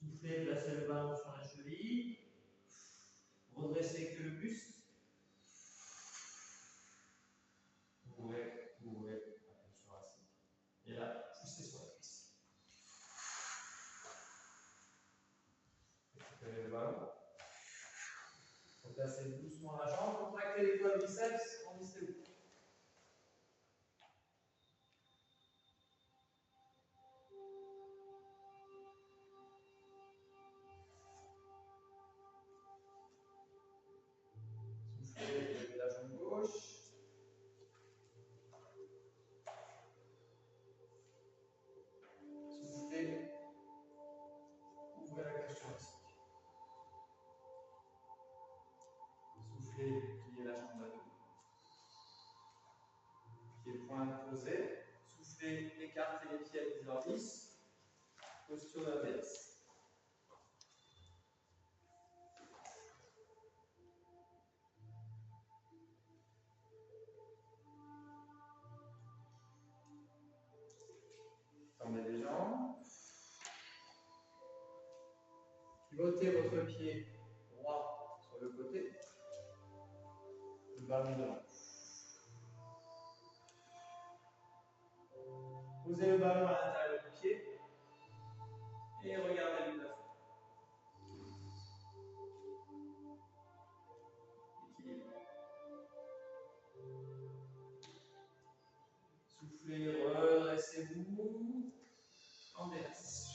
Soufflez, placez le ballon sur la cheville. Redressez que le buste. Ouvrez, attention à ça. Et là, poussez sur la cuisse. Récupérez le ballon. Replacez doucement la jambe. Contractez les quadriceps. Grandissez-vous. Soufflez, levez la jambe gauche. Soufflez, ouvrez la cage thoracique. Soufflez, pliez la jambe à dos. Pieds pointe posés. Soufflez, écartez les pieds à 10 heures 10. Posture inverse. Tendez les jambes. Pivotez votre pied droit sur le côté. Le ballon devant. Posez le ballon à l'intérieur du pied et regardez le plafond. Équilibre. Soufflez, redressez-vous. Inverse.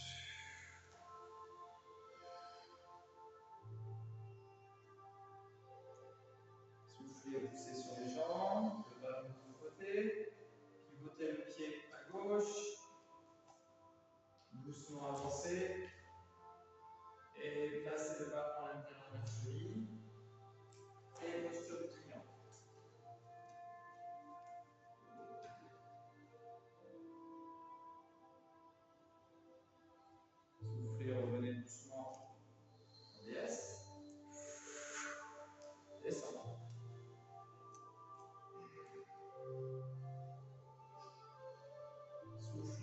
Soufflez, poussez sur les jambes, le ballon de l'autre côté. Pivotez le pied à gauche. Doucement avancez. Et placez le ballon à l'intérieur de la cheville. Et posture de triangle. Soufflez, revenez doucement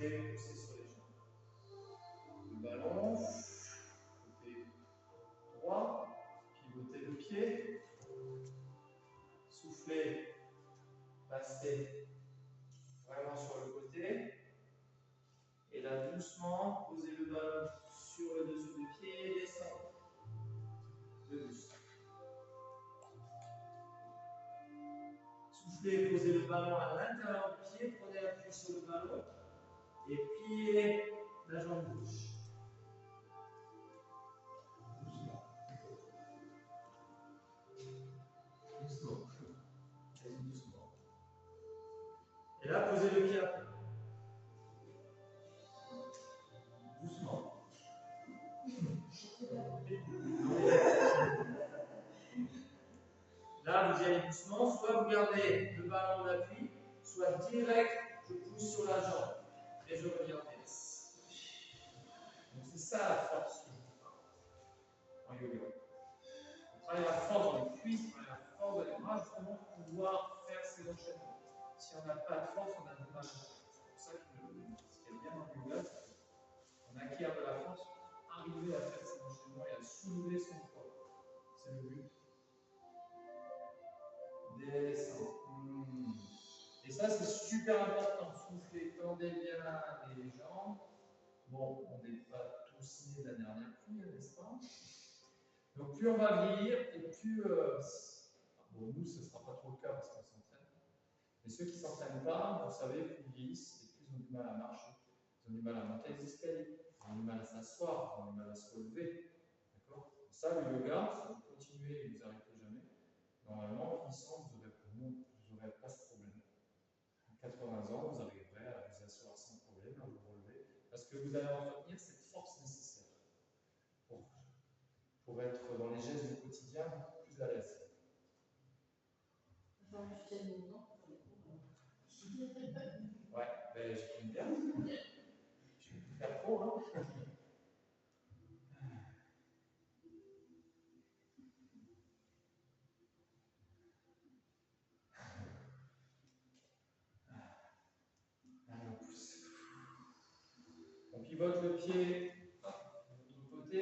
soufflez, poussez sur les jambes. Le ballon, côté droit, pivotez le pied, soufflez, passez vraiment sur le côté, et là doucement, posez le ballon sur le dessous du pied et descendez. De douce. Soufflez, posez le ballon à l'intérieur du pied, prenez appui sur le ballon et pliez la jambe gauche. Doucement. Doucement. Allez, doucement. Et là, posez le pied à plat. Doucement. Là, vous y allez doucement, soit vous gardez le ballon d'appui, soit direct, je pousse sur la jambe et je reviens en PS. Donc c'est ça la force en yoga. On travaille la force dans les cuisses, on travaille la force dans les bras, justement pour pouvoir faire ces enchaînements. Si on n'a pas de force, on a du mal. C'est pour ça que ce qui est bien dans le yoga, c'est qu'on acquiert de la force pour arriver à faire ces enchaînements et à soulever son corps. C'est le but. Descends. Et ça, c'est super important. Soufflez, tendez bien les jambes. Bon, on n'est pas tous nés de la dernière pluie, n'est-ce pas? Donc, plus on va vieillir, et plus. Bon, nous, ce ne sera pas trop le cas parce qu'on s'entraîne. Mais ceux qui ne s'entraînent pas, vous savez, plus ils vieillissent, et plus ils ont du mal à marcher. Ils ont du mal à monter les escaliers. Ils ont du mal à s'asseoir. Ils ont du mal à se relever. D'accord? Ça, le yoga, si vous continuez et vous n'arrêtez jamais, normalement, en finissant, vous n'aurez pas ce problème. À 80 ans, vous arriverez à vous asseoir sans problème, à vous relever, parce que vous allez entretenir cette force nécessaire pour être dans les gestes du quotidien beaucoup plus à l'aise. Ouais, ben j'aime bien. Je vais tout faire trop, hein. Allez, on pousse. On pivote le pied de l'autre côté.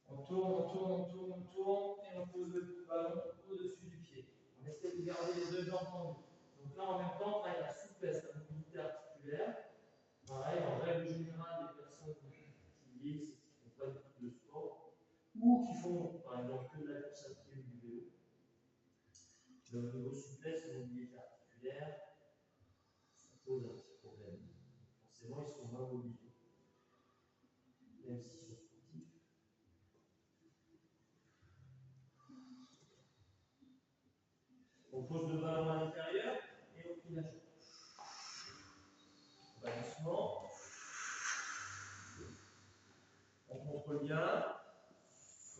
On tourne, on tourne, on tourne, on tourne, et on pose le ballon au-dessus du pied. On essaie de garder les deux jambes tendues. Donc là, en même temps, on travaille la souplesse, la mobilité articulaire. Pareil, en règle générale, les personnes qui vieillissent, qui ne font pas du tout de sport, ou qui font, par exemple, que de la course à pied ou du vélo, le niveau souplesse et mobilité articulaire, ça pose un petit problème. Forcément, ils sont moins mobilisés. Même s'ils sont sportifs. On pose le ballon à l'intérieur et on plie la jambe. On va doucement. On contrôle bien.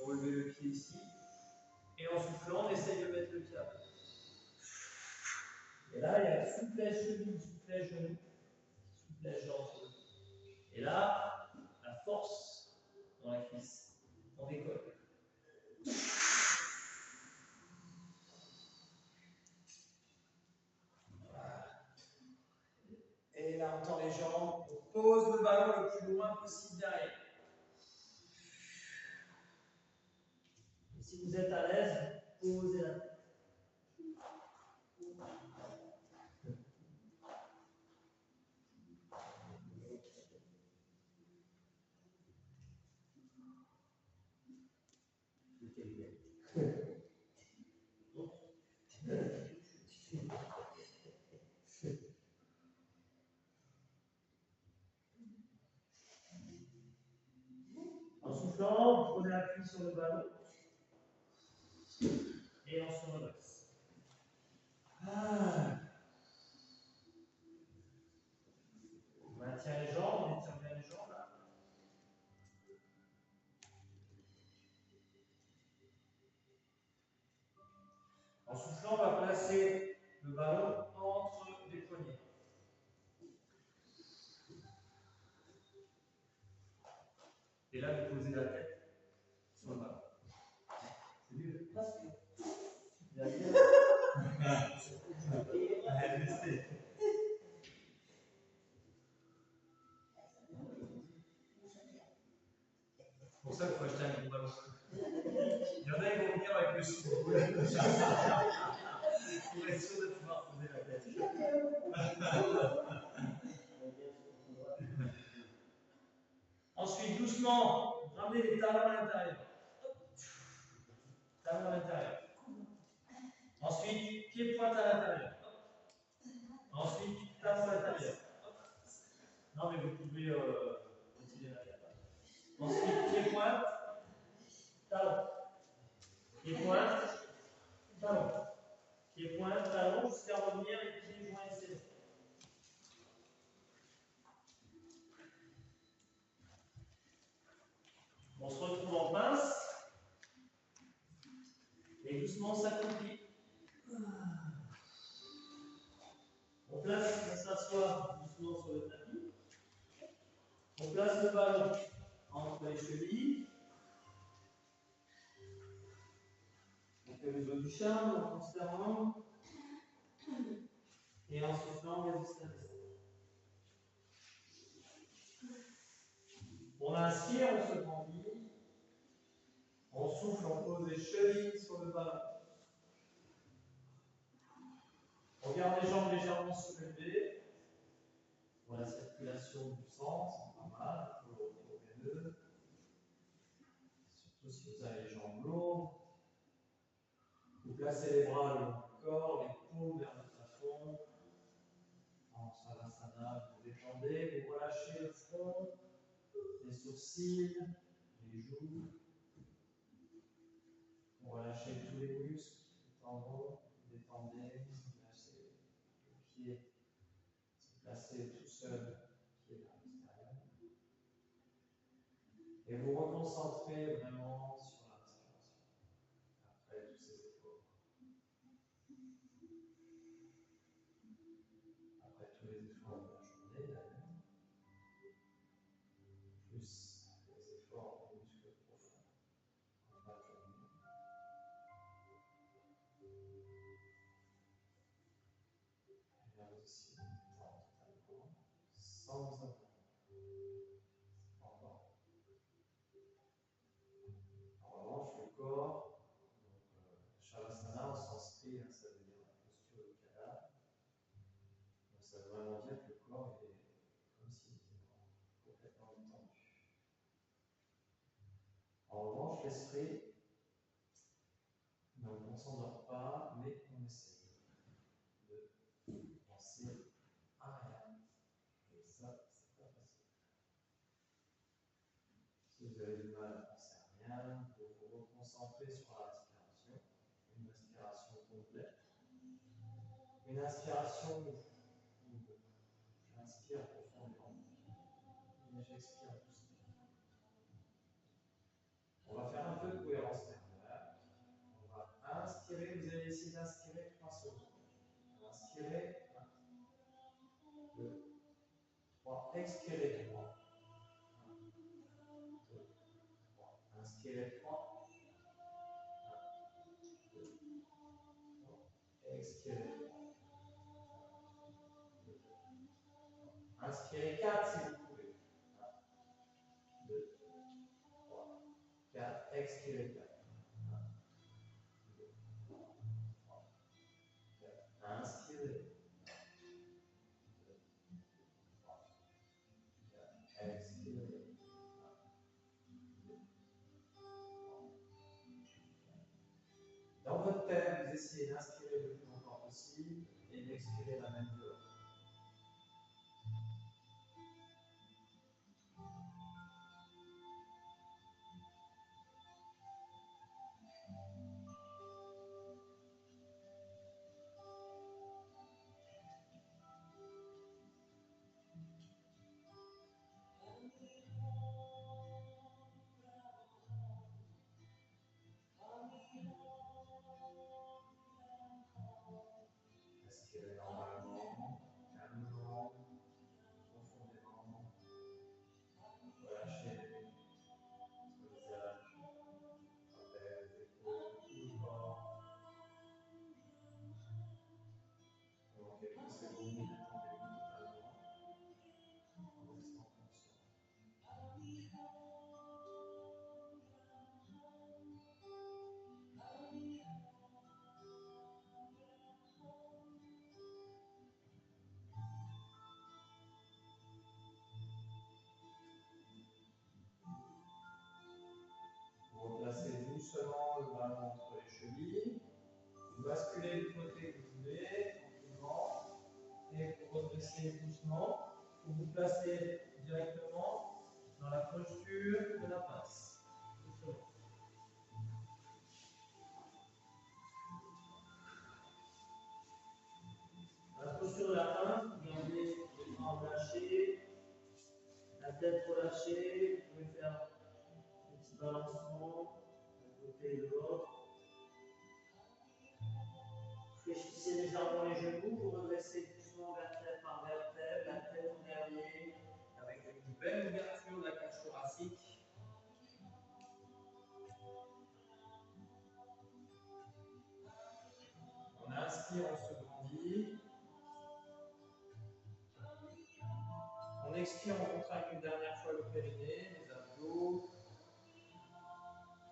On relève le pied ici. Et en soufflant, on essaye de mettre le pied à plat. Et là, il y a souplesse cheville, souplesse genou, souplesse jambe. Et là, la force dans la cuisse. On décolle. Et là, on tend les jambes, on pose le ballon le plus loin possible derrière. Et si vous êtes à l'aise, posez la tête. En soufflant, vous prenez appui sur le ballon et on se relaxe. On maintient les jambes, on étire bien les jambes là. En soufflant, on va placer le ballon entre les poignets. Et là, vous posez la tête sur le ballon. C'est mieux. Pour être sûr de pouvoir poser la question. Ensuite, doucement, ramenez les talons à l'intérieur. Talons à l'intérieur. Ensuite, pied-pointe à l'intérieur. Ensuite, talons à l'intérieur. Non, mais vous pouvez retirer la tête. Ensuite, pied-pointe, talon. Pied-pointe, talon. Pied-pointe, talon, jusqu'à revenir les pieds joints et serrés. On se retrouve en pince. Et doucement, on s'accomplit. On s'assoit doucement sur le tapis. On place le ballon entre les chevilles. On fait le jeu du charme en conservant et en soufflant les extrémités. On inspire, on se grandit. On souffle, on pose les chevilles sur le ballon. On garde les jambes légèrement soulevées pour la circulation du sang, c'est pas mal, il faut retrouver le. Surtout si vous avez les jambes lourdes. Vous placez les bras le long du corps, les paumes vers le plafond. En Savasana, vous détendez, vous relâchez le front, les sourcils, les joues. Vous relâchez tous les muscles, les tendons, vous détendez, vous lâchez le pied, se placer tout seul, pied vers l'extérieur. Et vous reconcentrez vraiment sur la respiration après tous ces efforts. Après tous les efforts de la journée d'ailleurs, plus les efforts des muscles profonds en fin de journée. Et là aussi, détendre totalement, sans vous avoir. En revanche, le corps, Shavasana au sens strict, ça veut dire la posture de cadavre. Donc ça veut vraiment dire que le corps est comme s'il était complètement détendu. En revanche, l'esprit, donc on ne s'endort pas, mais on essaie de penser à rien. Et ça, c'est pas facile. Si vous avez du mal à penser à rien, vous vous reconcentrez sur la respiration. Une respiration complète. Une inspiration où j'inspire profondément et j'expire doucement. On va faire un peu de cohérence nerveuse. On va inspirer, vous allez essayer d'inspirer 3 secondes. Inspirez, 1, 2, 3. Expirez 3. 1, 2, 3. Inspirez 3. 1, 2, 3. Expirez 3. 1, 2, 3. Inspirez 4 si vous pouvez. 1, 2, 3, 4. Expirez 4. 1, 2, 3, 4. Inspirez. 1, 2, 3, 4. Expirez. Dans votre tête, vous essayez d'inspirer le plus longtemps possible et d'expirer la même durée. Respirez normalement, calmement, profondément. Relâchez votre visage, la tête, les épaules, tout le corps. Pendant quelques secondes, détendez-vous totalement en restant conscient. redressez doucement. Vous vous placez directement dans la posture de la pince. Doucement. Dans la posture de la pince, vous gardez les bras relâchés, la tête relâchée. Vous pouvez faire un petit balancement d'un côté et de l'autre. Fléchissez légèrement les genoux, vous redressez doucement vertèbre par vertèbre, la tête en dernier, avec une belle ouverture de la cage thoracique. On inspire, on se grandit. On expire, on contracte une dernière fois le périnée, les abdos.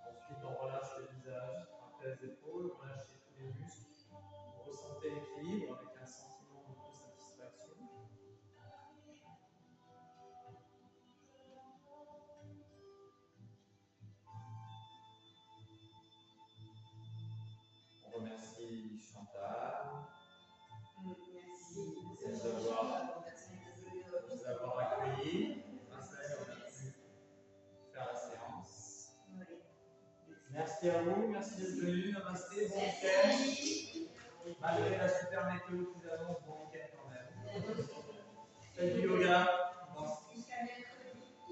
Ensuite, on relâche le visage, trapèze, épaules, relâchez tous les muscles. Vous ressentez l'équilibre avec un sentiment d'autosatisfaction. On remercie Chantal. Merci. De nous avoir accueillis. Grâce à elle, on a pu faire la séance. Merci à vous, merci d'être venus. Namasté, bon week-end. Malgré la super météo qui nous annonce, bon week-end quand même. Faites du yoga.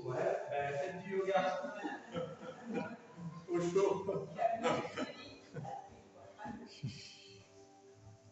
Ouais, faites du yoga. Au chaud.